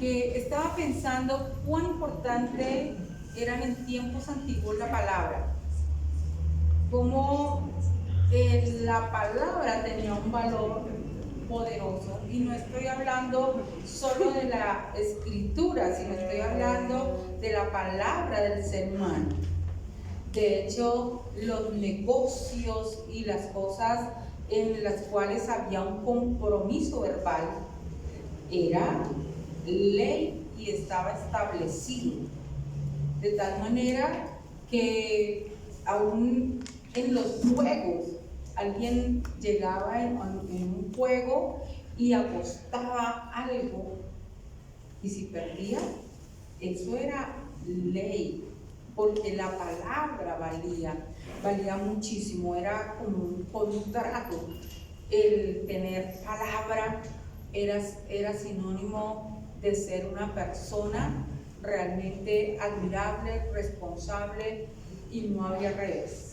que estaba pensando cuán importante eran en tiempos antiguos la palabra, cómo la palabra tenía un valor poderoso, y no estoy hablando solo de la escritura, sino estoy hablando de la palabra del ser humano. De hecho, los negocios y las cosas en las cuales había un compromiso verbal era ley y estaba establecido, de tal manera que aún en los juegos alguien llegaba en un juego y apostaba algo, y si perdía, eso era ley, porque la palabra valía muchísimo, era como un contrato. El tener palabra era sinónimo de ser una persona realmente admirable, responsable, y no había revés.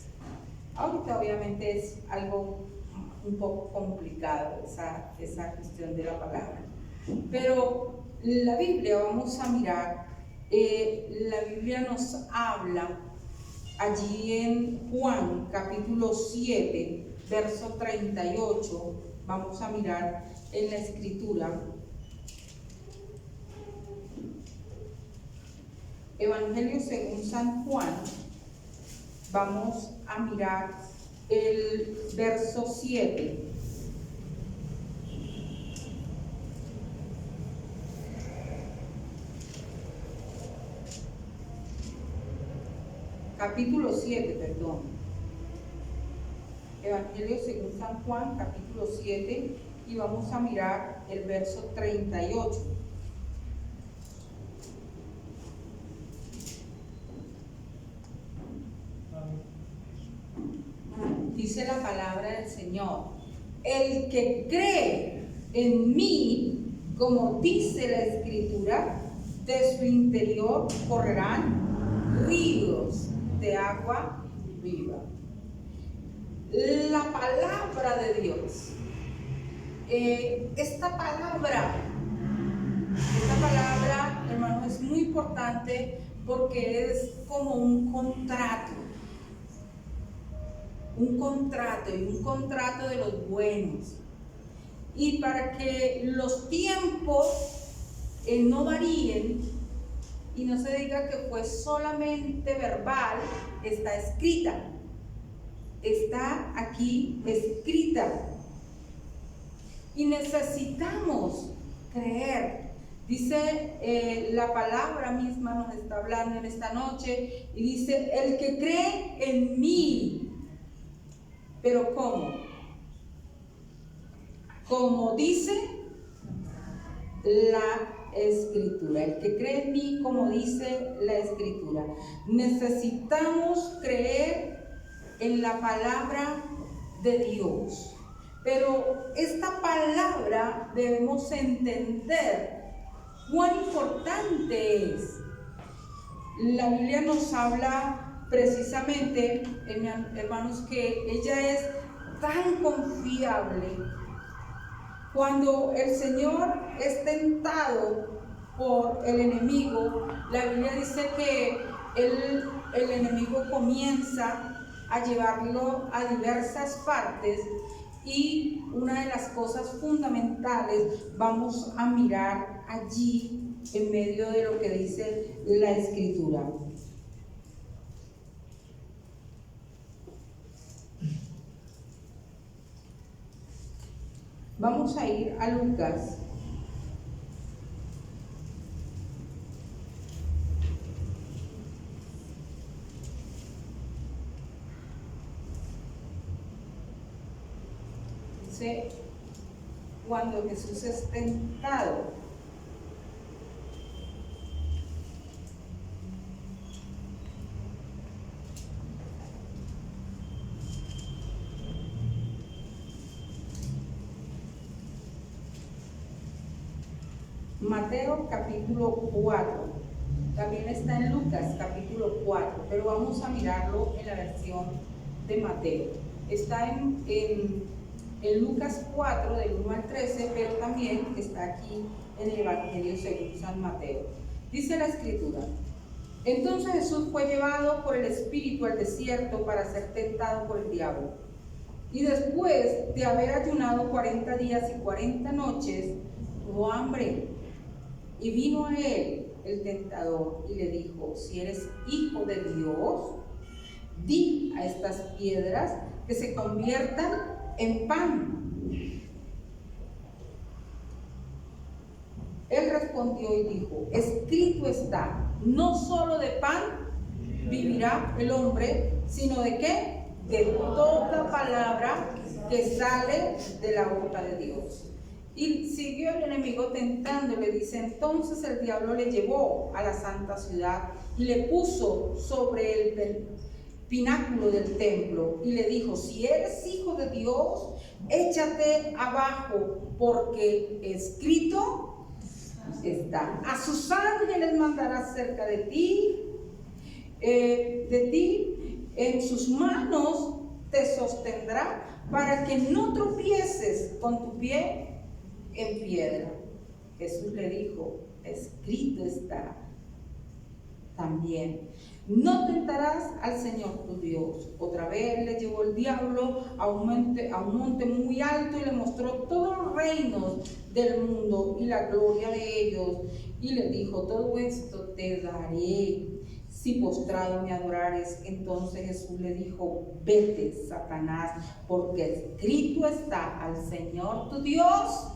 Ahorita obviamente es algo un poco complicado esa cuestión de la palabra, pero la Biblia, vamos a mirar, la Biblia nos habla allí en Juan capítulo 7 verso 38. Vamos a mirar en la escritura, Evangelio según San Juan. Vamos a mirar el verso 7. Capítulo 7, perdón. Evangelio según San Juan, capítulo 7, y vamos a mirar el verso 38. Dice la palabra del Señor: el que cree en mí, como dice la Escritura, de su interior correrán ríos de agua viva. La palabra de Dios, esta palabra, hermano, es muy importante porque es como un contrato y un contrato de los buenos. Y para que los tiempos no varíen y no se diga que fue solamente verbal, está escrita. Está aquí escrita. Y necesitamos creer. Dice la palabra misma, nos está hablando en esta noche, y dice: el que cree en mí. ¿Pero cómo? Como dice la Escritura. El que cree en mí, como dice la Escritura. Necesitamos creer en la palabra de Dios. Pero esta palabra debemos entender cuán importante es. La Biblia nos habla precisamente, hermanos, que ella es tan confiable. Cuando el Señor es tentado por el enemigo, la Biblia dice que el enemigo comienza a llevarlo a diversas partes, y una de las cosas fundamentales vamos a mirar allí en medio de lo que dice la Escritura. Vamos a ir a Lucas. Dice, cuando Jesús es tentado. Mateo capítulo 4, también está en Lucas capítulo 4, pero vamos a mirarlo en la versión de Mateo. Está en en Lucas 4, del 1 al 13, pero también está aquí en el Evangelio según San Mateo. Dice la Escritura: entonces Jesús fue llevado por el Espíritu al desierto para ser tentado por el diablo. Y después de haber ayunado 40 días y 40 noches, tuvo hambre. Y vino a él el tentador y le dijo: si eres hijo de Dios, di a estas piedras que se conviertan en pan. Él respondió y dijo: escrito está, no solo de pan vivirá el hombre, sino de ¿qué? De toda palabra que sale de la boca de Dios. Y siguió el enemigo tentándole, dice: entonces el diablo le llevó a la santa ciudad y le puso sobre el pináculo del templo y le dijo: si eres hijo de Dios, échate abajo, porque escrito está: a sus ángeles mandará cerca de ti, en sus manos te sostendrá, para que no tropieces con tu pie en piedra. Jesús le dijo: escrito está también: no tentarás al Señor tu Dios. Otra vez le llevó el diablo a un monte muy alto y le mostró todos los reinos del mundo y la gloria de ellos, y le dijo: todo esto te daré si postrado me adorares. Entonces Jesús le dijo: vete, Satanás, porque escrito está: al Señor tu Dios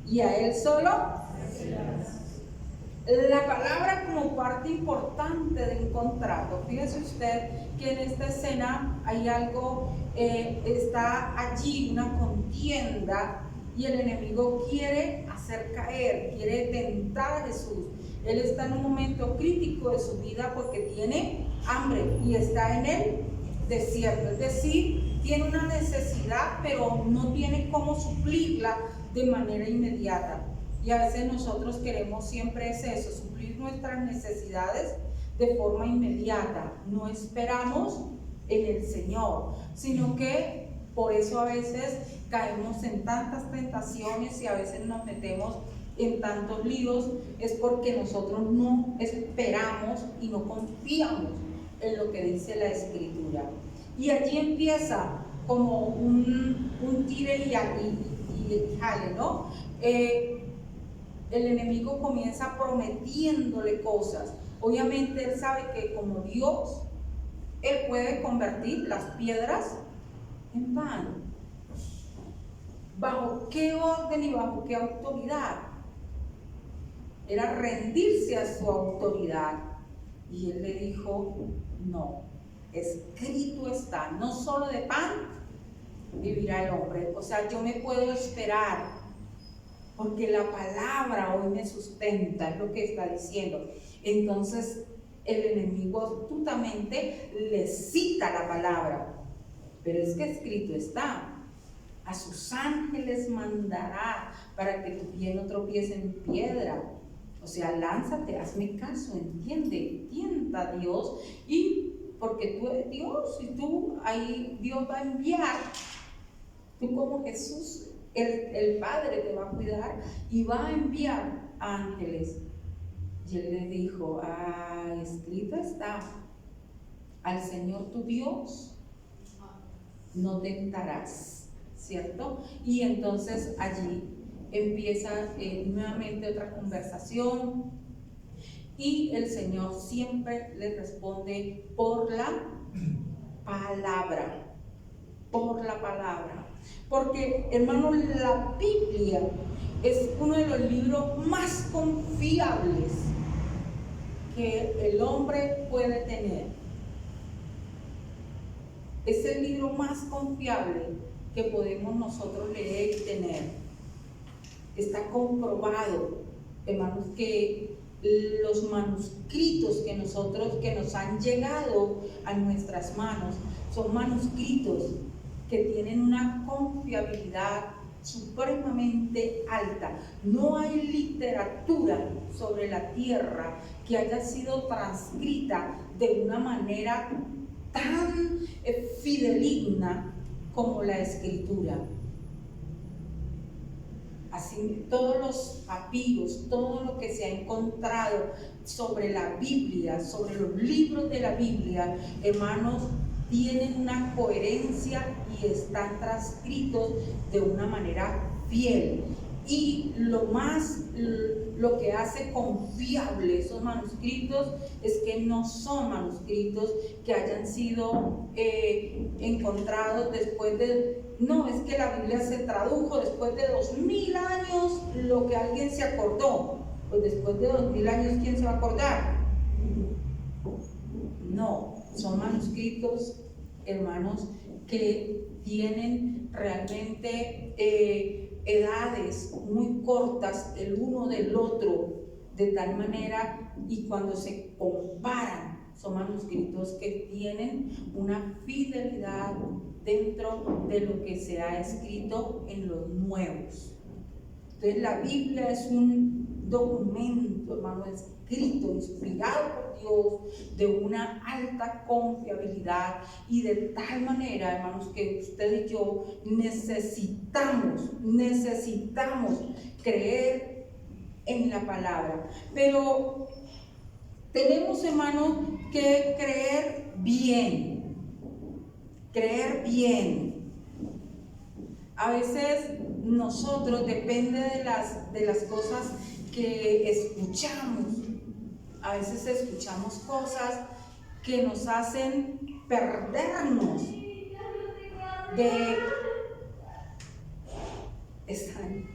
y a Él solo. La palabra como parte importante de un contrato. Fíjese usted que en esta escena hay algo, está allí una contienda, y el enemigo quiere hacer caer, quiere tentar a Jesús. Él está en un momento crítico de su vida porque tiene hambre y está en el desierto, es decir, tiene una necesidad, pero no tiene cómo suplirla de manera inmediata. Y a veces nosotros queremos siempre es eso, suplir nuestras necesidades de forma inmediata. No esperamos en el Señor, sino que por eso a veces caemos en tantas tentaciones y a veces nos metemos en tantos líos, es porque nosotros no esperamos y no confiamos en lo que dice la Escritura. Y allí empieza como un tire y jale, ¿no? El enemigo comienza prometiéndole cosas. Obviamente él sabe que como Dios, él puede convertir las piedras en pan. ¿Bajo qué orden y bajo qué autoridad? Era rendirse a su autoridad. Y él le dijo: no, escrito está, no solo de pan vivirá el hombre. O sea, yo me puedo esperar, porque la palabra hoy me sustenta, es lo que está diciendo. Entonces el enemigo astutamente le cita la palabra, pero es que escrito está: a sus ángeles mandará para que tu pie no tropiece en piedra. O sea, lánzate, hazme caso, entiende, tienta a Dios, y porque tú eres Dios, y tú ahí Dios va a enviar, tú como Jesús, el Padre te va a cuidar y va a enviar ángeles. Y él le dijo: escrito está: al Señor tu Dios no tentarás, ¿cierto? Y entonces allí empieza nuevamente otra conversación, y el Señor siempre le responde por la palabra, porque, hermano, la Biblia es uno de los libros más confiables que el hombre puede tener. Es el libro más confiable que podemos nosotros leer y tener. Está comprobado, hermanos, que los manuscritos que nos han llegado a nuestras manos son manuscritos que tienen una confiabilidad supremamente alta. No hay literatura sobre la tierra que haya sido transcrita de una manera tan fidedigna como la Escritura. Así, todos los papiros, todo lo que se ha encontrado sobre la Biblia, sobre los libros de la Biblia, hermanos, tienen una coherencia y están transcritos de una manera fiel. Y lo que hace confiable esos manuscritos es que no son manuscritos que hayan sido encontrados después de... No, es que la Biblia se tradujo después de 2000 años, lo que alguien se acordó. Pues después de 2000 años, ¿quién se va a acordar? No, son manuscritos, hermanos, que tienen realmente edades muy cortas el uno del otro, de tal manera, y cuando se comparan, son manuscritos que tienen una fidelidad dentro de lo que se ha escrito en los nuevos. Entonces la Biblia es un documento, hermano, escrito, inspirado por Dios, de una alta confiabilidad, y de tal manera, hermanos, que usted y yo necesitamos creer en la palabra. Pero tenemos, hermanos, que creer bien. A veces nosotros, depende de las cosas que escuchamos, a veces escuchamos cosas que nos hacen perdernos de... Están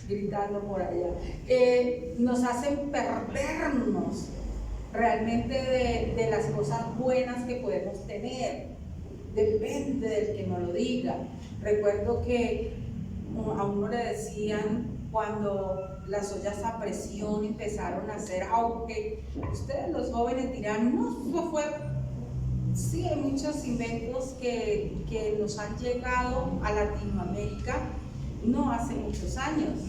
gritando por allá. Nos hacen perdernos realmente de las cosas buenas que podemos tener. Depende del que nos lo diga. Recuerdo que a uno le decían, cuando las ollas a presión empezaron a hacer auge, ustedes los jóvenes dirán, no, eso fue... Sí, hay muchos inventos que nos han llegado a Latinoamérica no hace muchos años,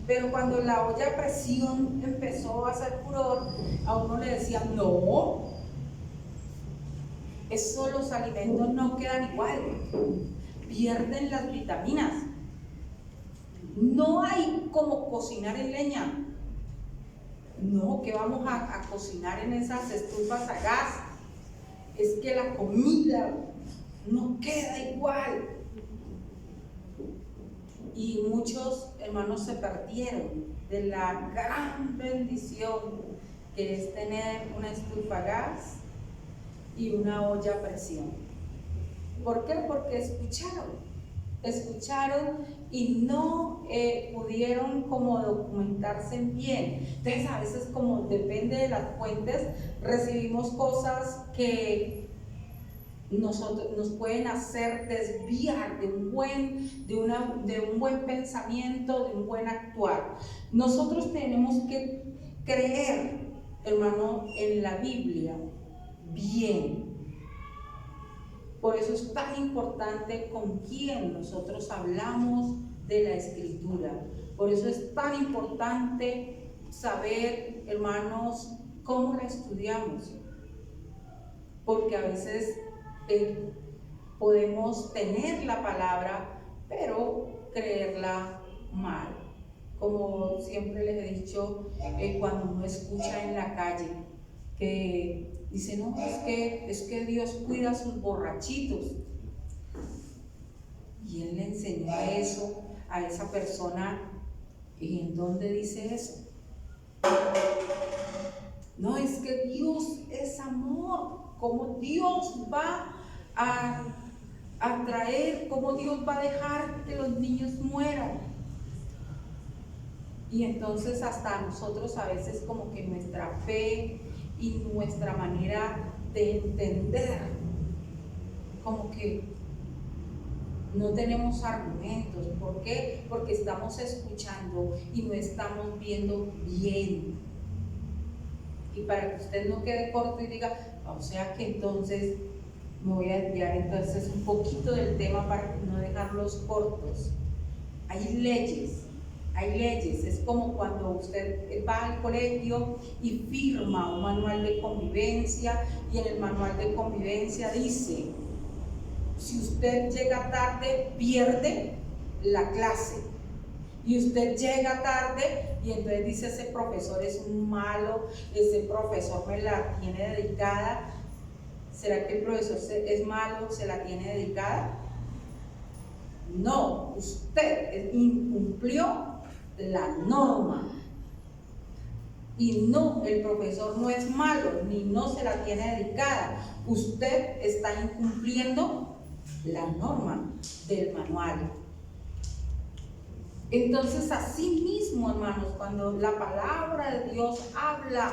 pero cuando la olla a presión empezó a hacer furor, a uno le decían, no, eso, los alimentos no quedan igual, pierden las vitaminas. No hay como cocinar en leña. No, que vamos a cocinar en esas estufas a gas. Es que la comida no queda igual. Y muchos hermanos se perdieron de la gran bendición que es tener una estufa a gas y una olla a presión. ¿Por qué? Porque escucharon y no pudieron como documentarse bien. Entonces a veces, como depende de las fuentes, recibimos cosas que nos pueden hacer desviar de un buen pensamiento, de un buen actuar. Nosotros tenemos que creer, hermano, en la Biblia bien. Por eso es tan importante con quién nosotros hablamos de la Escritura. Por eso es tan importante saber, hermanos, cómo la estudiamos. Porque a veces podemos tener la palabra, pero creerla mal. Como siempre les he dicho, cuando uno escucha en la calle que dice, no, es que Dios cuida a sus borrachitos. Y Él le enseñó eso a esa persona. ¿Y en dónde dice eso? No, es que Dios es amor. ¿Cómo Dios va a traer, cómo Dios va a dejar que los niños mueran? Y entonces hasta nosotros a veces como que nuestra fe y nuestra manera de entender, como que no tenemos argumentos. ¿Por qué? Porque estamos escuchando y no estamos viendo bien. Y para que usted no quede corto y diga, o sea que entonces me voy a desviar entonces un poquito del tema para no dejarlos cortos. Hay leyes, es como cuando usted va al colegio y firma un manual de convivencia, y en el manual de convivencia dice, si usted llega tarde, pierde la clase. Y usted llega tarde y entonces dice: ese profesor es un malo, ese profesor me la tiene dedicada. ¿Será que el profesor es malo, se la tiene dedicada? No, usted incumplió la norma. Y no, el profesor no es malo, ni no se la tiene dedicada. Usted está incumpliendo la norma del manual. Entonces, así mismo, hermanos, cuando la palabra de Dios habla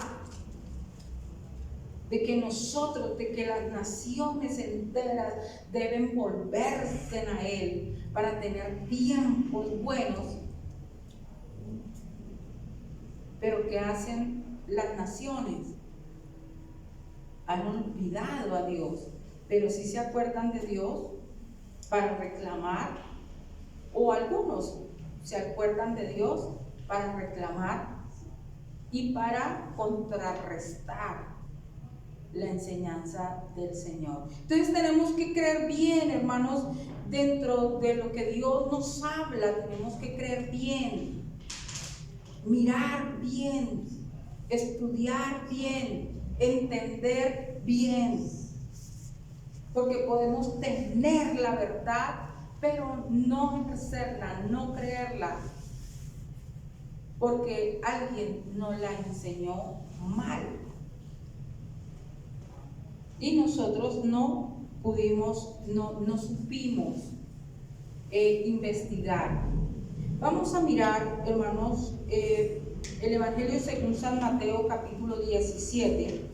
de que nosotros, de que las naciones enteras deben volverse a Él para tener tiempos buenos, pero ¿qué hacen las naciones? Han olvidado a Dios, pero sí se acuerdan de Dios para reclamar, o algunos se acuerdan de Dios para reclamar y para contrarrestar la enseñanza del Señor. Entonces tenemos que creer bien, hermanos, dentro de lo que Dios nos habla. Tenemos que creer bien, mirar bien, estudiar bien, entender bien, porque podemos tener la verdad, pero no ejercerla, no creerla, porque alguien nos la enseñó mal y nosotros no pudimos, no supimos investigar. Vamos a mirar, hermanos, el Evangelio según San Mateo, capítulo 17.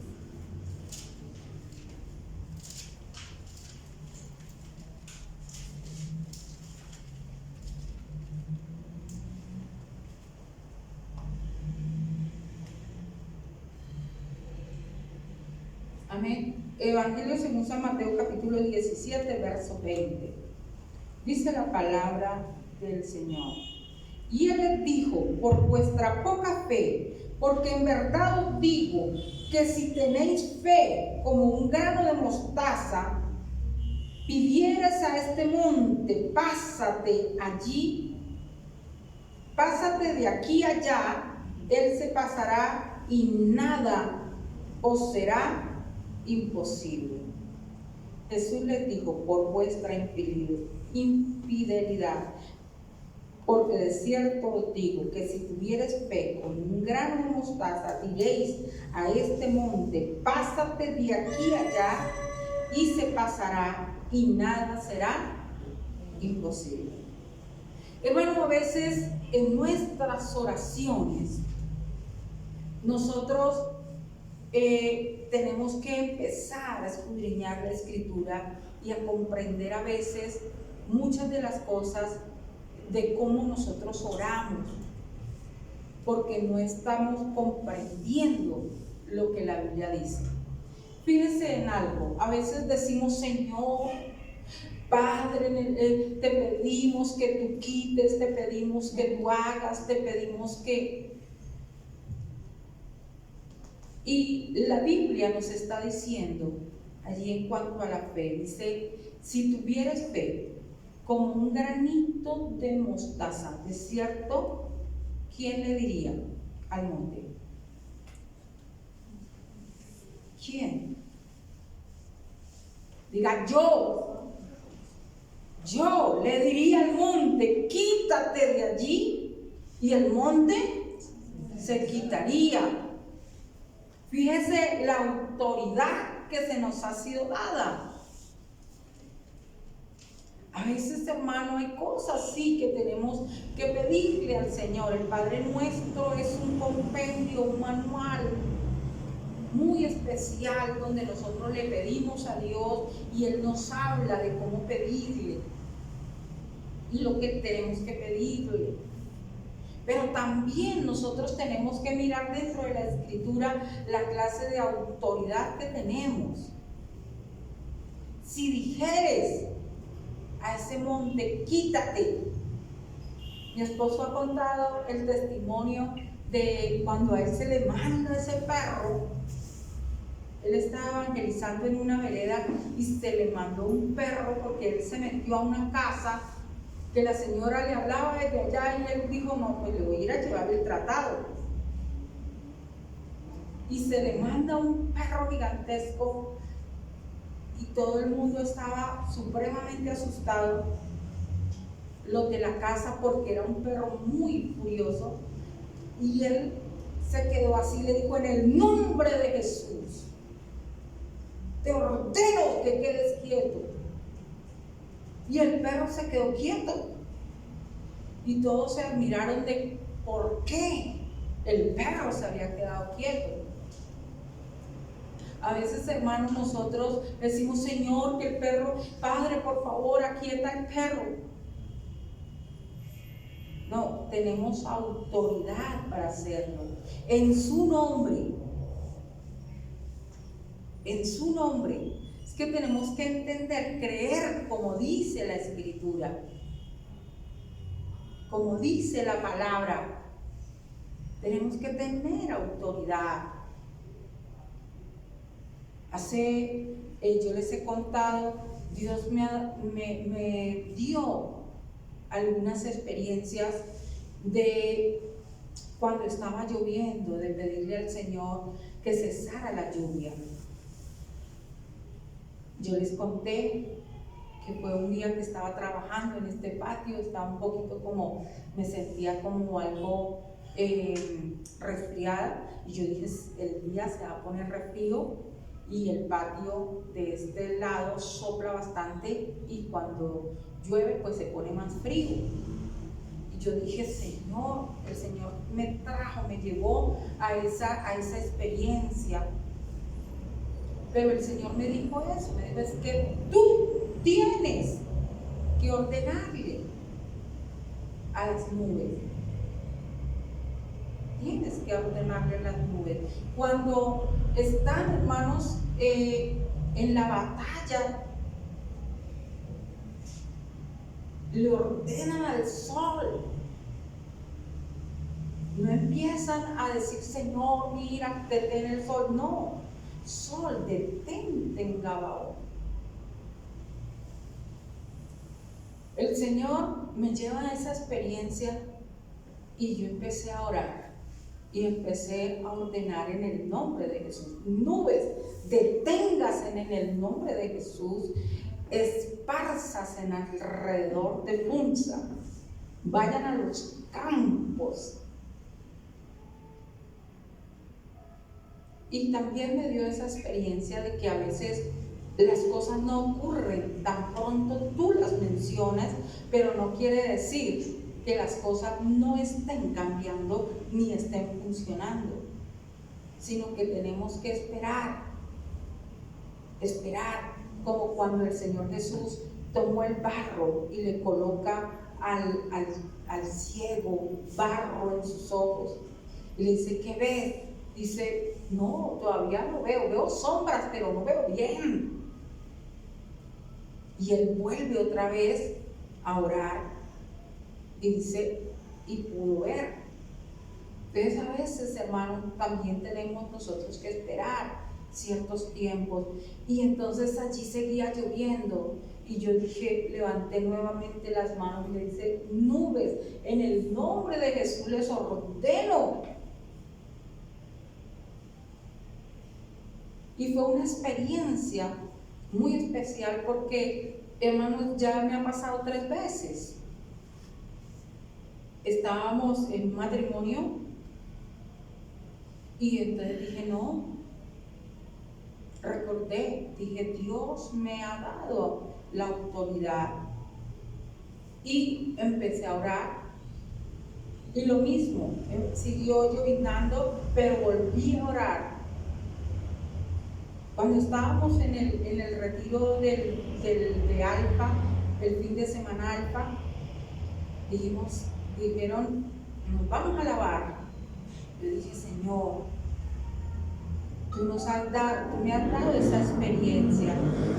Amén. Evangelio según San Mateo, capítulo 17, verso 20. Dice la palabra del Señor: y Él les dijo: por vuestra poca fe, porque en verdad os digo que si tenéis fe como un grano de mostaza, pidieras a este monte: pásate de aquí allá, él se pasará y nada os será imposible. Jesús les dijo: por vuestra infidelidad, porque de cierto os digo que si tuviereis fe con un grano de mostaza, diréis a este monte: pásate de aquí allá, y se pasará y nada será imposible. Hermano, a veces en nuestras oraciones nosotros tenemos que empezar a escudriñar la Escritura y a comprender a veces muchas de las cosas de cómo nosotros oramos, porque no estamos comprendiendo lo que la Biblia dice. Fíjense en algo, a veces decimos: Señor, Padre, te pedimos que tú quites, te pedimos que tú hagas, te pedimos que... Y la Biblia nos está diciendo allí en cuanto a la fe, dice: si tuvieras fe como un granito de mostaza, de cierto, ¿quién le diría al monte? ¿Quién? Diga: yo le diría al monte: quítate de allí, y el monte se quitaría. Fíjese la autoridad que se nos ha sido dada. A veces, hermano, hay cosas sí que tenemos que pedirle al Señor. El Padre Nuestro es un compendio, un manual muy especial donde nosotros le pedimos a Dios y Él nos habla de cómo pedirle y lo que tenemos que pedirle. Pero también nosotros tenemos que mirar dentro de la Escritura la clase de autoridad que tenemos. Si dijeres a ese monte: quítate. Mi esposo ha contado el testimonio de cuando a él se le manda ese perro. él estaba evangelizando en una vereda y se le mandó un perro porque él se metió a una casa que la señora le hablaba desde allá y él dijo, no, pues le voy a ir a llevar el tratado. Y se le manda un perro gigantesco y todo el mundo estaba supremamente asustado, los de la casa, porque era un perro muy furioso. Y él se quedó así, le dijo, en el nombre de Jesús, te ordeno que quedes quieto. Y el perro se quedó quieto. Y todos se admiraron de por qué el perro se había quedado quieto. A veces, hermanos, nosotros decimos, Señor, que el perro, Padre, por favor, aquieta el perro. No, tenemos autoridad para hacerlo. En su nombre. En su nombre. Es que tenemos que entender, creer como dice la Escritura. Como dice la palabra. Tenemos que tener autoridad. Yo les he contado, Dios me dio algunas experiencias de cuando estaba lloviendo, de pedirle al Señor que cesara la lluvia. Yo les conté que fue un día que estaba trabajando en este patio, estaba un poquito como, me sentía como algo resfriada, y yo dije, el día se va a poner resfrío y el patio de este lado sopla bastante y cuando llueve pues se pone más frío. Y yo dije, Señor, el Señor me trajo, me llevó a esa experiencia. Pero el Señor me dijo eso, me dijo, es que tú tienes que ordenarle a las nubes. Tienes que ordenarle a las nubes. Cuando están, hermanos, en la batalla, le ordenan al sol. No empiezan a decir, Señor, mira, detén el sol. No, sol, detente en Gabaón. El Señor me lleva a esa experiencia y yo empecé a orar. Y empecé a ordenar en el nombre de Jesús. Nubes, deténgase en el nombre de Jesús. Espárzase en alrededor de Funza. Vayan a los campos. Y también me dio esa experiencia de que a veces las cosas no ocurren tan pronto tú las mencionas, pero no quiere decir que las cosas no estén cambiando ni estén funcionando, sino que tenemos que esperar, como cuando el Señor Jesús tomó el barro y le coloca al ciego barro en sus ojos y le dice, ¿qué ves? Dice, no, todavía no veo sombras, pero no veo bien. Y él vuelve otra vez a orar y dice, y pudo ver. Entonces a veces, hermanos, también tenemos nosotros que esperar ciertos tiempos. Y entonces allí seguía lloviendo y yo dije, levanté nuevamente las manos y le dice, nubes, en el nombre de Jesús les ordeno. Y fue una experiencia muy especial porque, hermanos, ya me ha pasado 3 veces. Estábamos en un matrimonio y entonces dije, no, recordé, dije, Dios me ha dado la autoridad. Y empecé a orar y lo mismo, siguió lloviznando, pero volví a orar. Cuando estábamos en el retiro de Alfa, el fin de semana Alfa, dijeron, nos vamos a lavar. Yo dije, Señor, tú me has dado esa experiencia.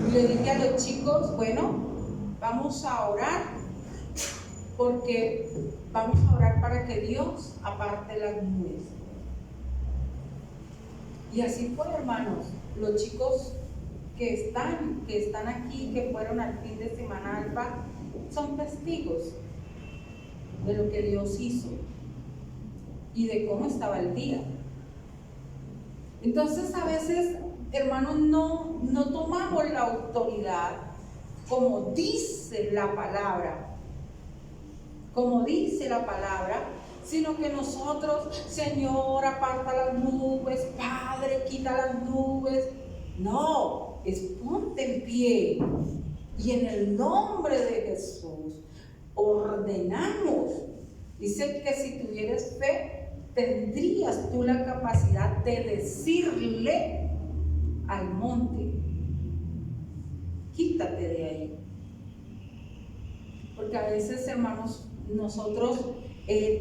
Y le dije a los chicos, bueno, vamos a orar, porque vamos a orar para que Dios aparte las nubes. Y así fue, hermanos. Los chicos que están aquí, que fueron al fin de semana Alfa, son testigos de lo que Dios hizo y de cómo estaba el día. Entonces a veces, hermanos, no tomamos la autoridad como dice la palabra, sino que nosotros, Señor, aparta las nubes, Padre, quita las nubes. No, es ponte en pie y en el nombre de Jesús ordenamos. Dice que si tuvieras fe, tendrías tú la capacidad de decirle al monte, quítate de ahí. Porque a veces, hermanos, nosotros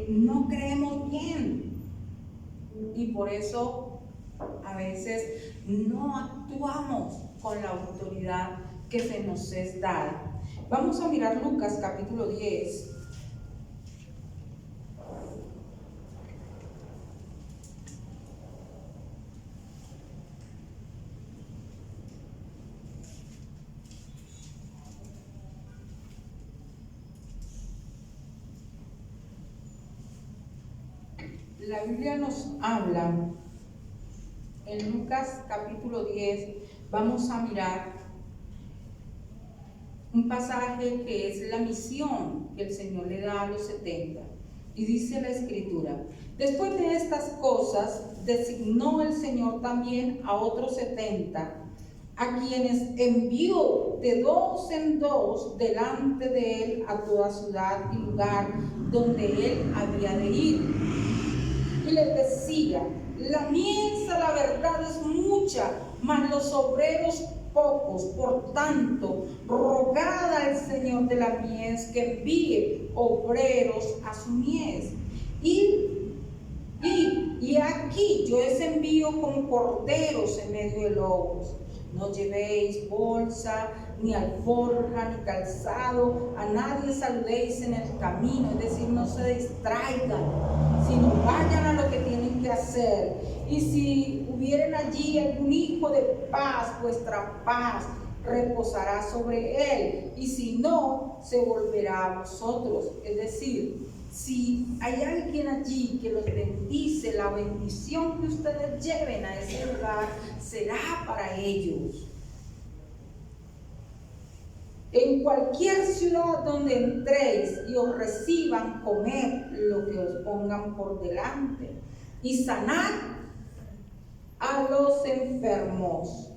no creemos bien y por eso a veces no actuamos con la autoridad que se nos es dada. Vamos a mirar Lucas capítulo 10. La Biblia nos habla en Lucas capítulo 10, vamos a mirar un pasaje que es la misión que el Señor le da a los 70. Y dice la Escritura: después de estas cosas, designó el Señor también a otros 70, a quienes envió de 2 en 2 delante de él a toda ciudad y lugar donde él había de ir. Y les decía: la mies a la verdad es mucha, mas los obreros pocos. Por tanto, rogad al Señor de la mies que envíe obreros a su mies. Y aquí yo os envío como corderos en medio de lobos. No llevéis bolsa, ni alforja, ni calzado, a nadie saludéis en el camino, es decir, no se distraigan, sino vayan a lo que tienen que hacer. Y si hubieren allí algún hijo de paz, vuestra paz reposará sobre él, y si no, se volverá a vosotros. Es decir, si hay alguien allí que los bendice, la bendición que ustedes lleven a ese lugar será para ellos. En cualquier ciudad donde entréis y os reciban, comed lo que os pongan por delante y sanad a los enfermos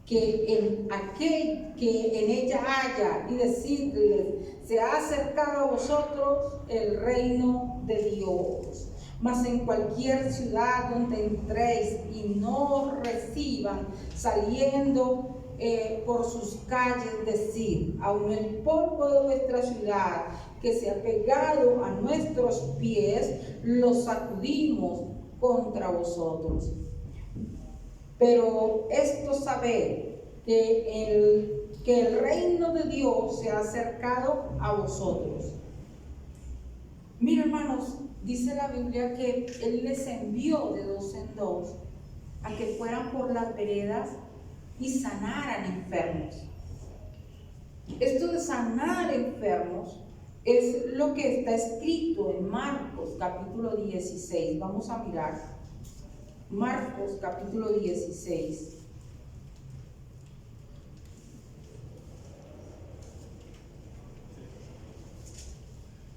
que en aquel que en ella haya, y decirles: se ha acercado a vosotros el reino de Dios. Mas en cualquier ciudad donde entréis y no os reciban, saliendo por sus calles, decid: aun el polvo de vuestra ciudad que se ha pegado a nuestros pies, lo sacudimos contra vosotros. Pero esto sabed, que el reino de Dios se ha acercado a vosotros. Mira, hermanos, dice la Biblia que Él les envió de 2 en 2 a que fueran por las veredas y sanaran enfermos. Esto de sanar enfermos es lo que está escrito en Marcos capítulo 16. Vamos a mirar Marcos capítulo 16.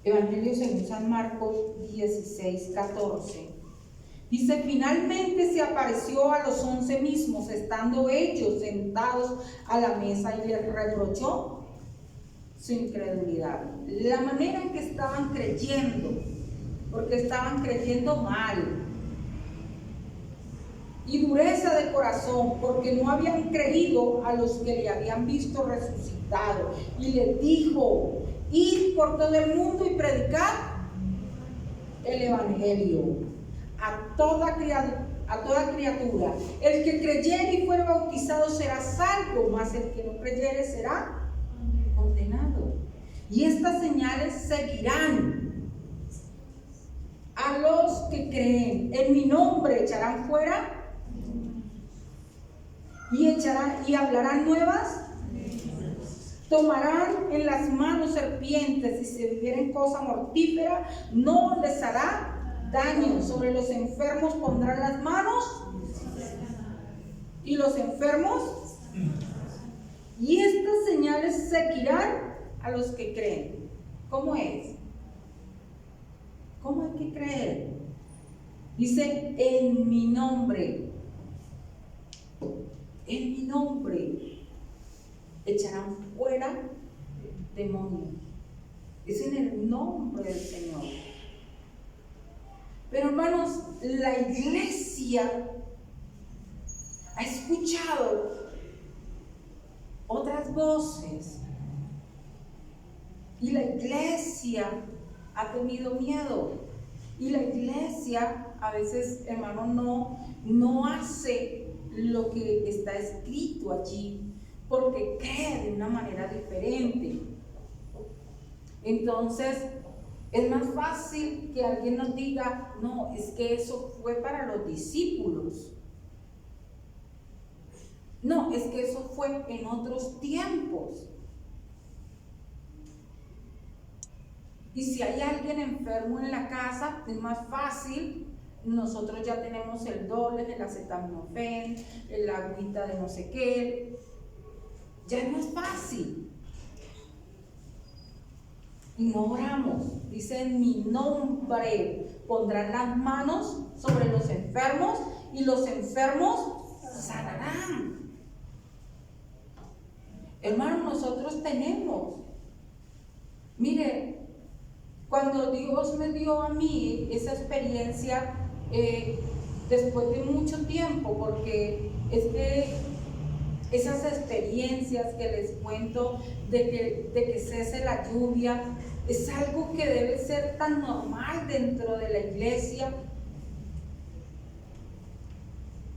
Evangelio según San Marcos 16, 14. Dice: finalmente se apareció a los 11 mismos, estando ellos sentados a la mesa, y les reprochó su incredulidad, la manera en que estaban creyendo, porque estaban creyendo mal, y dureza de corazón, porque no habían creído a los que le habían visto resucitado. Y les dijo: id por todo el mundo y predicad el evangelio a toda criatura. El que creyere y fuere bautizado será salvo, mas el que no creyere será condenado. Y estas señales seguirán a los que creen: en mi nombre echarán fuera y hablarán nuevas. Tomarán en las manos serpientes, y si bebieren cosa mortífera, no les hará daño. Sobre los enfermos pondrán las manos, y los enfermos, y estas señales seguirán a los que creen. ¿Cómo es? ¿Cómo hay que creer? Dice, en mi nombre, echarán fuera demonios. Es en el nombre del Señor. Pero hermanos, la iglesia ha escuchado otras voces y la iglesia ha tenido miedo, y la iglesia a veces, hermano, no hace lo que está escrito allí, porque cree de una manera diferente. Entonces es más fácil que alguien nos diga, no, es que eso fue para los discípulos, no, es que eso fue en otros tiempos. Y si hay alguien enfermo en la casa, es más fácil. Nosotros ya tenemos el Dolex, el acetaminofén, la agüita de no sé qué. Ya es más fácil. Y no oramos. Dice, en mi nombre pondrán las manos sobre los enfermos y los enfermos sanarán. Hermanos, nosotros tenemos. Mire, cuando Dios me dio a mí esa experiencia, después de mucho tiempo, porque es que esas experiencias que les cuento de que cese la lluvia, es algo que debe ser tan normal dentro de la iglesia,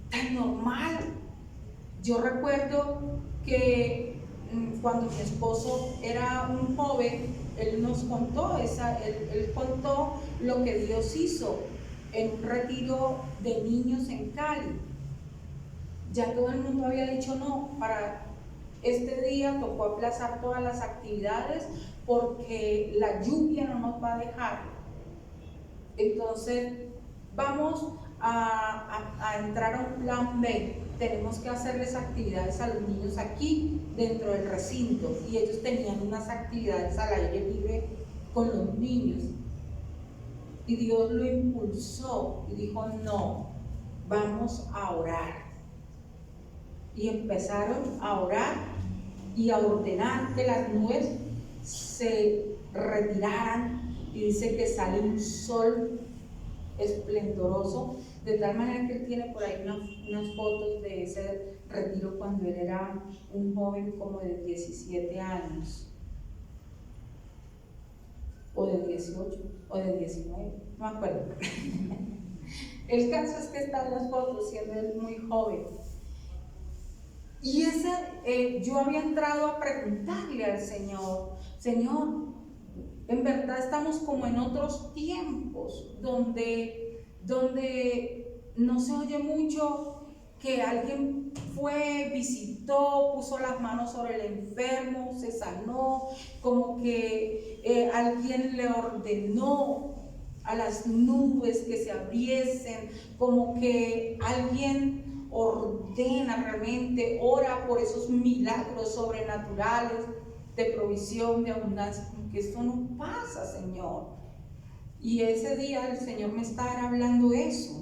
tan normal. Yo recuerdo que cuando mi esposo era un joven, él nos contó, él contó lo que Dios hizo en un retiro de niños en Cali. Ya todo el mundo había dicho no, para este día tocó aplazar todas las actividades porque la lluvia no nos va a dejar. Entonces vamos a entrar a un plan B. Tenemos que hacerles actividades a los niños aquí dentro del recinto, y ellos tenían unas actividades al aire libre con los niños, y Dios lo impulsó y dijo, no, vamos a orar. Y empezaron a orar y a ordenar que las nubes se retiraran, y dice que sale un sol esplendoroso, de tal manera que él tiene por ahí unas fotos de ese retiro cuando él era un joven como de 17 años, o de 18, o de 19, no me acuerdo. El caso es que están las fotos siendo él muy joven. Y yo había entrado a preguntarle al Señor, Señor, en verdad estamos como en otros tiempos donde no se oye mucho que alguien fue, visitó, puso las manos sobre el enfermo, se sanó, como que alguien le ordenó a las nubes que se abriesen, como que alguien ordena realmente, ora por esos milagros sobrenaturales de provisión, de abundancia, que esto no pasa, Señor. Y ese día el Señor me está hablando eso,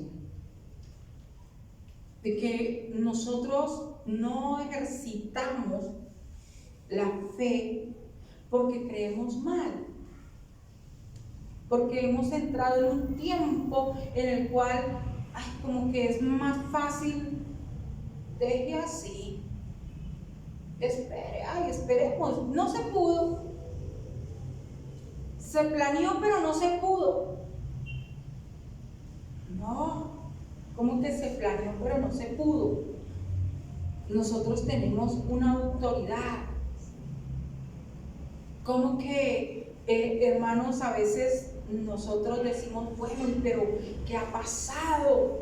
de que nosotros no ejercitamos la fe porque creemos mal, porque hemos entrado en un tiempo en el cual como que es más fácil, deje así, esperemos, no se pudo. Se planeó, pero no se pudo. No, ¿cómo que se planeó, pero no se pudo? Nosotros tenemos una autoridad. ¿Cómo que, hermanos, a veces nosotros decimos, bueno, pero ¿qué ha pasado?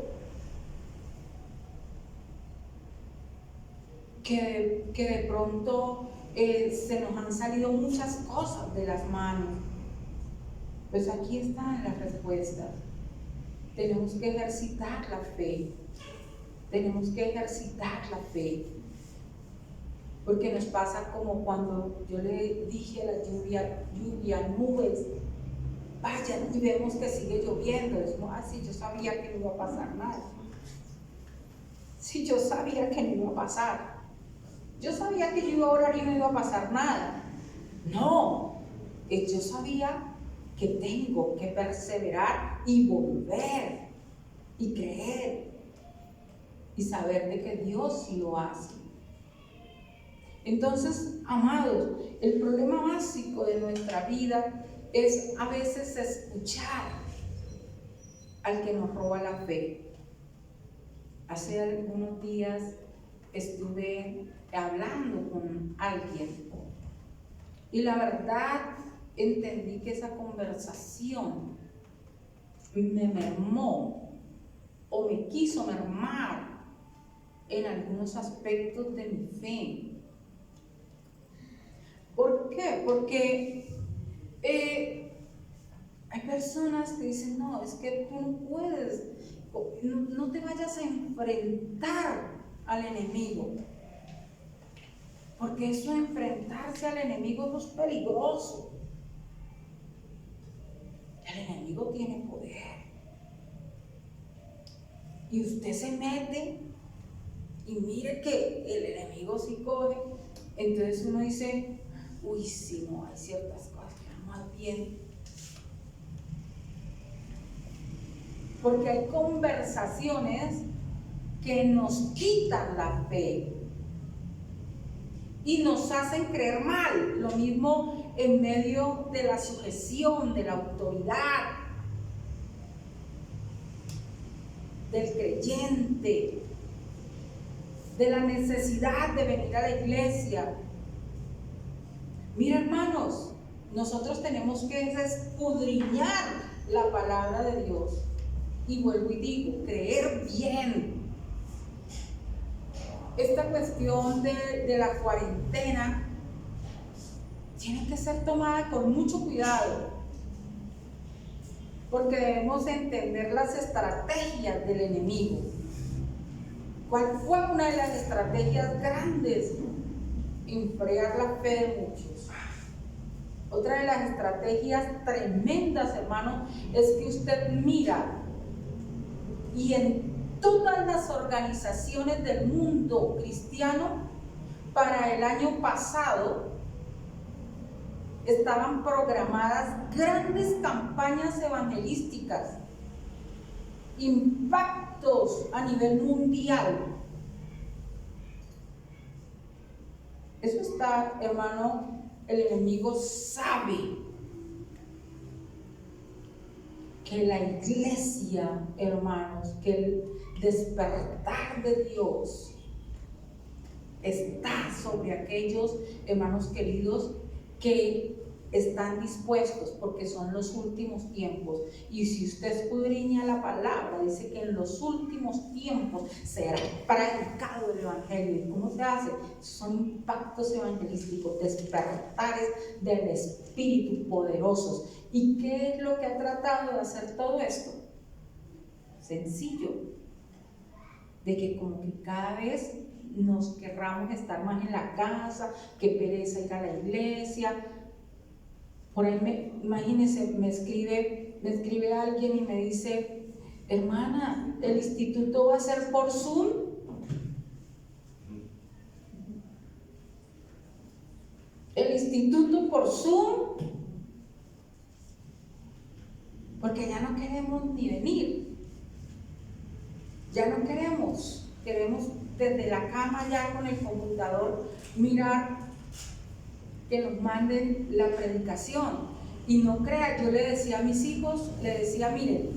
que de pronto se nos han salido muchas cosas de las manos. Pues aquí están las respuestas. Tenemos que ejercitar la fe. Tenemos que ejercitar la fe. Porque nos pasa como cuando yo le dije a la lluvia, nubes, vayan, y vemos que sigue lloviendo. Decimos, sí, yo sabía que no iba a pasar nada. Sí, yo sabía que no iba a pasar. Yo sabía que yo iba a orar y no iba a pasar nada. No, yo sabía que tengo que perseverar y volver y creer y saber de que Dios sí lo hace. Entonces, amados, el problema básico de nuestra vida es a veces escuchar al que nos roba la fe. Hace algunos días estuve hablando con alguien y la verdad entendí que esa conversación me mermó o me quiso mermar en algunos aspectos de mi fe. ¿Por qué? Porque hay personas que dicen, no, es que tú no puedes, no te vayas a enfrentar al enemigo. Porque eso de enfrentarse al enemigo es peligroso. El enemigo tiene poder. Y usted se mete y mire que el enemigo sí coge. Entonces uno dice, uy, sí, no, hay ciertas cosas que no más bien. Porque hay conversaciones que nos quitan la fe y nos hacen creer mal. Lo mismo en medio de la sujeción, de la autoridad, del creyente, de la necesidad de venir a la iglesia. Mira, hermanos, nosotros tenemos que escudriñar la palabra de Dios. Y vuelvo y digo, creer bien. Esta cuestión de la cuarentena tiene que ser tomada con mucho cuidado, porque debemos entender las estrategias del enemigo. ¿Cuál fue una de las estrategias grandes? Enfriar la fe de muchos. Otra de las estrategias tremendas, hermano, es que usted mira y en todas las organizaciones del mundo cristiano para el año pasado estaban programadas grandes campañas evangelísticas, impactos a nivel mundial. Eso está, hermano, el enemigo sabe que la iglesia, hermanos, que el despertar de Dios está sobre aquellos, hermanos queridos, que están dispuestos, porque son los últimos tiempos. Y si usted escudriña la palabra, dice que en los últimos tiempos será predicado el evangelio. ¿Y cómo se hace? Son impactos evangelísticos, despertares del espíritu poderosos. ¿Y qué es lo que ha tratado de hacer todo esto? Sencillo, de que como que cada vez nos querramos estar más en la casa, que pereza ir a la iglesia. Por ahí, imagínense, me escribe alguien y me dice, hermana, ¿el instituto va a ser por Zoom? ¿El instituto por Zoom? Porque ya no queremos ni venir. Ya no queremos desde la cama ya con el computador mirar que nos manden la predicación. Y no crea, yo le decía a mis hijos, miren,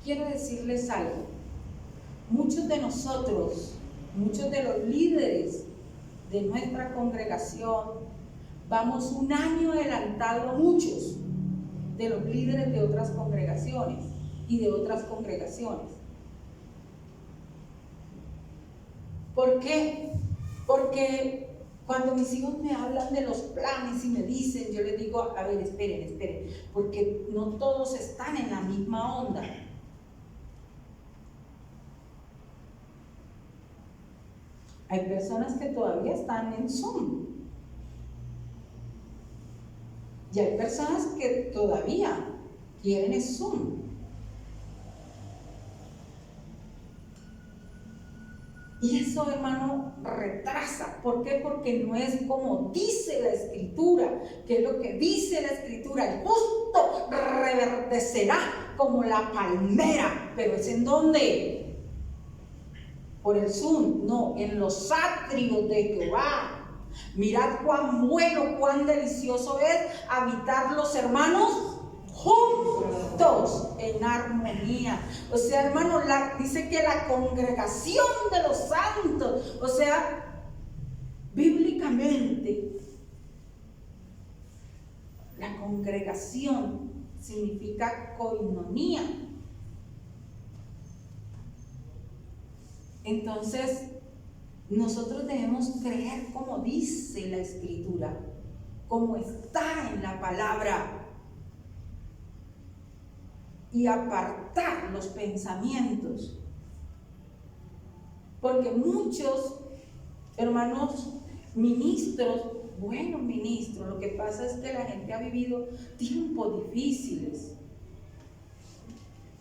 quiero decirles algo. Muchos de nosotros, muchos de los líderes de nuestra congregación, vamos un año adelantado a muchos de los líderes de otras congregaciones y de otras congregaciones. ¿Por qué? Porque cuando mis hijos me hablan de los planes y me dicen, yo les digo, a ver, esperen, porque no todos están en la misma onda. Hay personas que todavía están en Zoom. Y hay personas que todavía quieren el Zoom. Y eso, hermano, retrasa. ¿Por qué? Porque no es como dice la Escritura. ¿Qué es lo que dice la Escritura? El justo reverdecerá como la palmera. ¿Pero es en dónde? Por el Zoom. No, en los atrios de Jehová. Mirad cuán bueno, cuán delicioso es habitar los hermanos juntos en armonía. O sea, hermano, dice que la congregación de los santos, o sea, bíblicamente, la congregación significa koinonía. Entonces, nosotros debemos creer como dice la Escritura, como está en la palabra, y apartar los pensamientos, porque muchos hermanos ministros, buenos ministros, lo que pasa es que la gente ha vivido tiempos difíciles,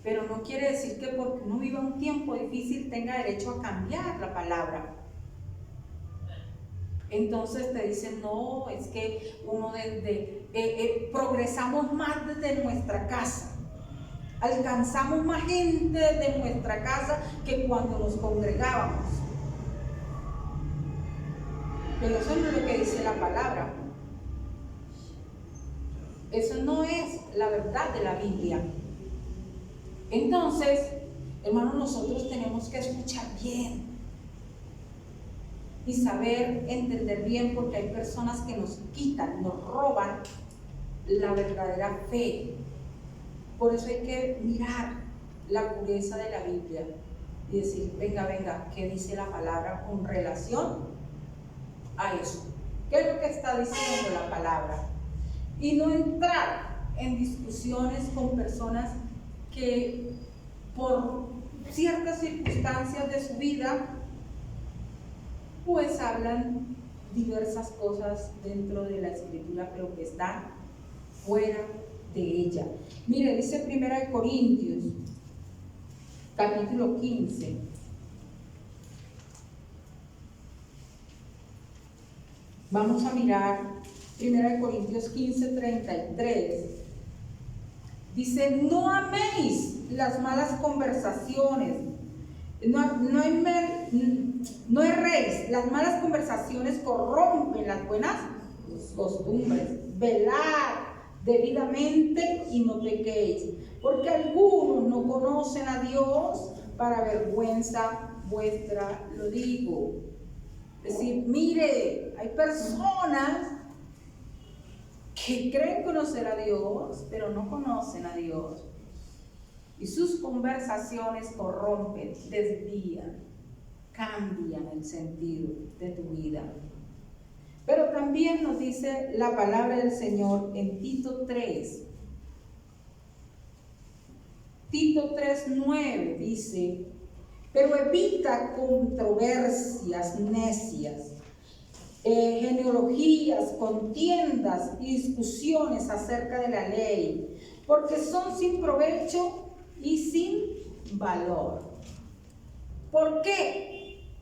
pero no quiere decir que porque uno viva un tiempo difícil tenga derecho a cambiar la palabra. Entonces te dicen, no, es que uno progresamos más desde nuestra casa. Alcanzamos más gente de nuestra casa que cuando nos congregábamos. Pero eso no es lo que dice la palabra. Eso no es la verdad de la Biblia. Entonces, hermanos, nosotros tenemos que escuchar bien y saber entender bien, porque hay personas que nos quitan, nos roban la verdadera fe. Por eso hay que mirar la pureza de la Biblia y decir, venga, ¿qué dice la palabra con relación a eso? ¿Qué es lo que está diciendo la palabra? Y no entrar en discusiones con personas que por ciertas circunstancias de su vida pues hablan diversas cosas dentro de la Escritura, pero que están fuera de ella. Mire, dice 1 Corintios, capítulo 15. Vamos a mirar 1 Corintios 15, 33. Dice, no améis las malas conversaciones, no erréis, las malas conversaciones corrompen las buenas costumbres. Velad debidamente y no pequéis, porque algunos no conocen a Dios, para vergüenza vuestra lo digo. Es decir, mire, hay personas que creen conocer a Dios, pero no conocen a Dios. Y sus conversaciones corrompen, desvían, cambian el sentido de tu vida. Pero también nos dice la palabra del Señor en Tito 3. Tito 3:9 dice, pero evita controversias necias, genealogías, contiendas y discusiones acerca de la ley, porque son sin provecho y sin valor. ¿Por qué?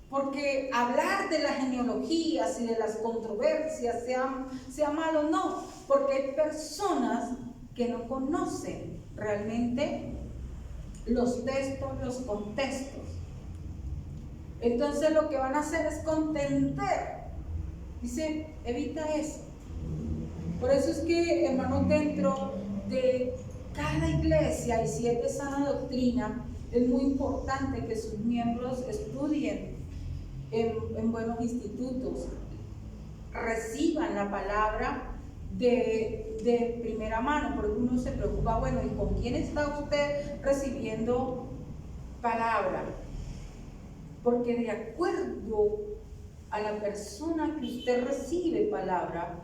Porque hablar de las genealogías y de las controversias sea malo, no, porque hay personas que no conocen realmente los textos, los contextos. Entonces lo que van a hacer es contender. Dice, evita eso. Por eso es que, hermanos, dentro de cada iglesia, y si es de sana doctrina, es muy importante que sus miembros estudien en buenos institutos, reciban la palabra de primera mano, porque uno se preocupa, bueno, ¿y con quién está usted recibiendo palabra? Porque de acuerdo a la persona que usted recibe palabra,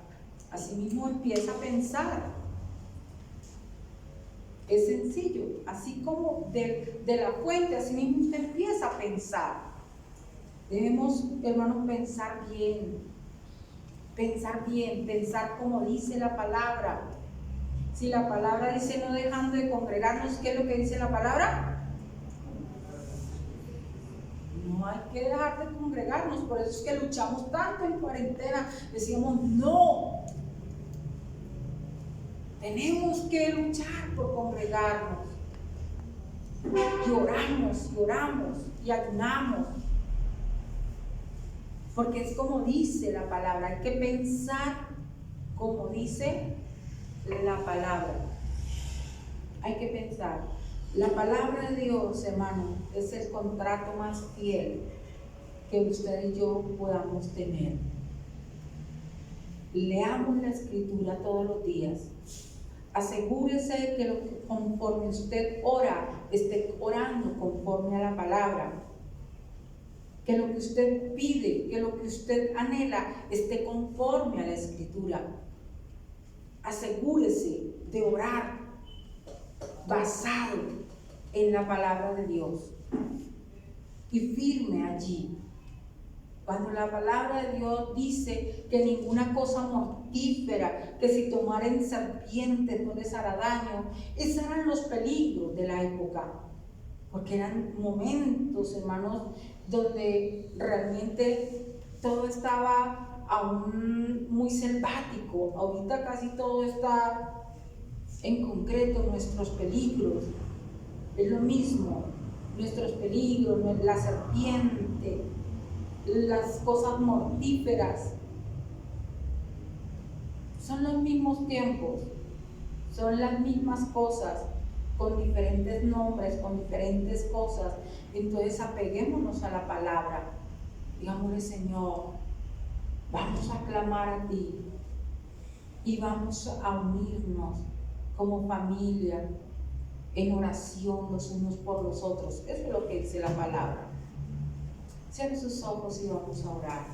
así mismo empieza a pensar. Es sencillo, así como de la fuente, así mismo usted empieza a pensar. Debemos, hermanos, pensar bien, pensar como dice la palabra. Si la palabra dice no dejando de congregarnos, ¿qué es lo que dice la palabra? No hay que dejar de congregarnos, por eso es que luchamos tanto en cuarentena. Decíamos, no, tenemos que luchar por congregarnos. Y oramos y ayunamos. Porque es como dice la palabra, hay que pensar como dice la palabra. Hay que pensar. La palabra de Dios, hermano, es el contrato más fiel que usted y yo podamos tener. Leamos la Escritura todos los días. Asegúrese que conforme usted ora, esté orando conforme a la palabra. Que lo que usted pide, que lo que usted anhela, esté conforme a la Escritura. Asegúrese de orar basado en la palabra de Dios y firme allí. Cuando la palabra de Dios dice que ninguna cosa mortífera, que si tomaren serpientes no les hará daño, esos eran los peligros de la época, porque eran momentos, hermanos, donde realmente todo estaba aún muy selvático. Ahorita casi todo está en concreto, nuestros peligros. Es lo mismo, nuestros peligros, la serpiente, las cosas mortíferas. Son los mismos tiempos, son las mismas cosas, con diferentes nombres, con diferentes cosas. Entonces apeguémonos a la palabra. Digámosle, Señor, vamos a clamar a ti y vamos a unirnos como familia en oración los unos por los otros. Eso es lo que dice la palabra. Cierren sus ojos y vamos a orar.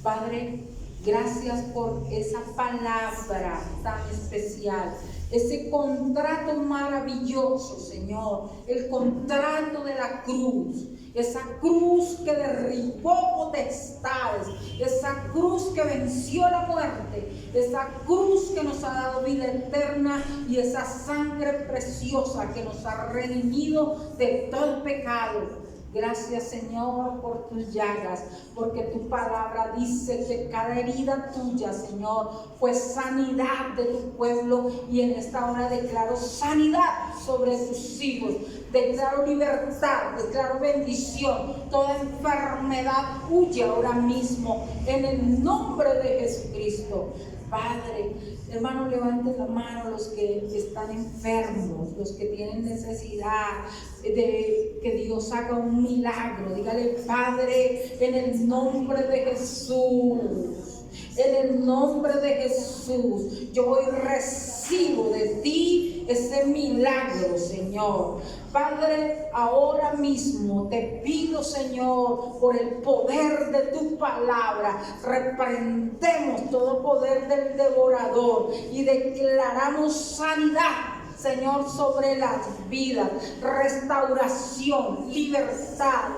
Padre, gracias por esa palabra tan especial, ese contrato maravilloso, Señor, el contrato de la cruz, esa cruz que derribó potestades, esa cruz que venció la muerte, esa cruz que nos ha dado vida eterna y esa sangre preciosa que nos ha redimido de todo pecado. Gracias, Señor, por tus llagas, porque tu palabra dice que cada herida tuya, Señor, fue sanidad de tu pueblo, y en esta hora declaro sanidad sobre tus hijos, declaro libertad, declaro bendición. Toda enfermedad huye ahora mismo en el nombre de Jesucristo. Padre, hermano, levanten la mano los que están enfermos, los que tienen necesidad de que Dios haga un milagro. Dígale, Padre, en el nombre de Jesús, en el nombre de Jesús, yo hoy recibo de ti ese milagro, Señor. Padre, ahora mismo te pido, Señor, por el poder de tu palabra, reprendemos todo poder del devorador y declaramos sanidad, Señor, sobre las vidas, restauración, libertad.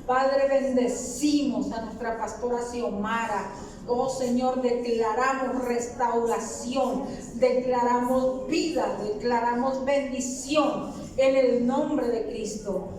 Padre, bendecimos a nuestra pastora Xiomara. Oh Señor, declaramos restauración, declaramos vida, declaramos bendición en el nombre de Cristo.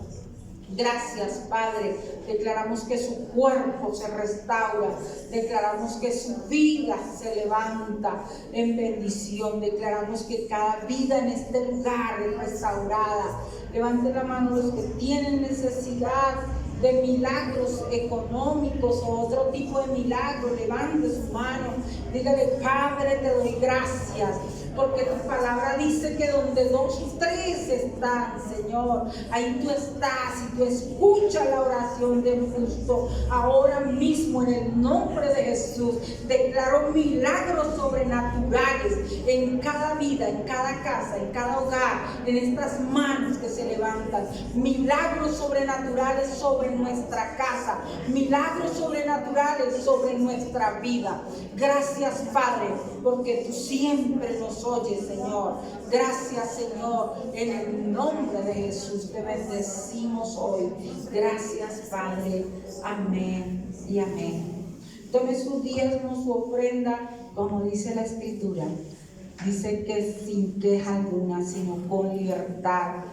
Gracias, Padre. Declaramos que su cuerpo se restaura, declaramos que su vida se levanta en bendición, declaramos que cada vida en este lugar es restaurada. Levanten la mano los que tienen necesidad de milagros económicos o otro tipo de milagros. Levante su mano, dígale, Padre, te doy gracias, porque tu palabra dice que donde 2 o 3 están, Señor, Señor. Ahí tú estás y tú escuchas la oración del justo. Ahora mismo, en el nombre de Jesús, declaro milagros sobrenaturales en cada vida, en cada casa, en cada hogar, en estas manos que se levantan. Milagros sobrenaturales sobre nuestra casa, milagros sobrenaturales sobre nuestra vida. Gracias, Padre, porque tú siempre nos oyes, Señor. Gracias, Señor, en el nombre de Jesús te bendecimos hoy. Gracias, Padre. Amén y amén. Tome su diezmo, su ofrenda, como dice la Escritura. Dice que sin queja alguna, sino con libertad.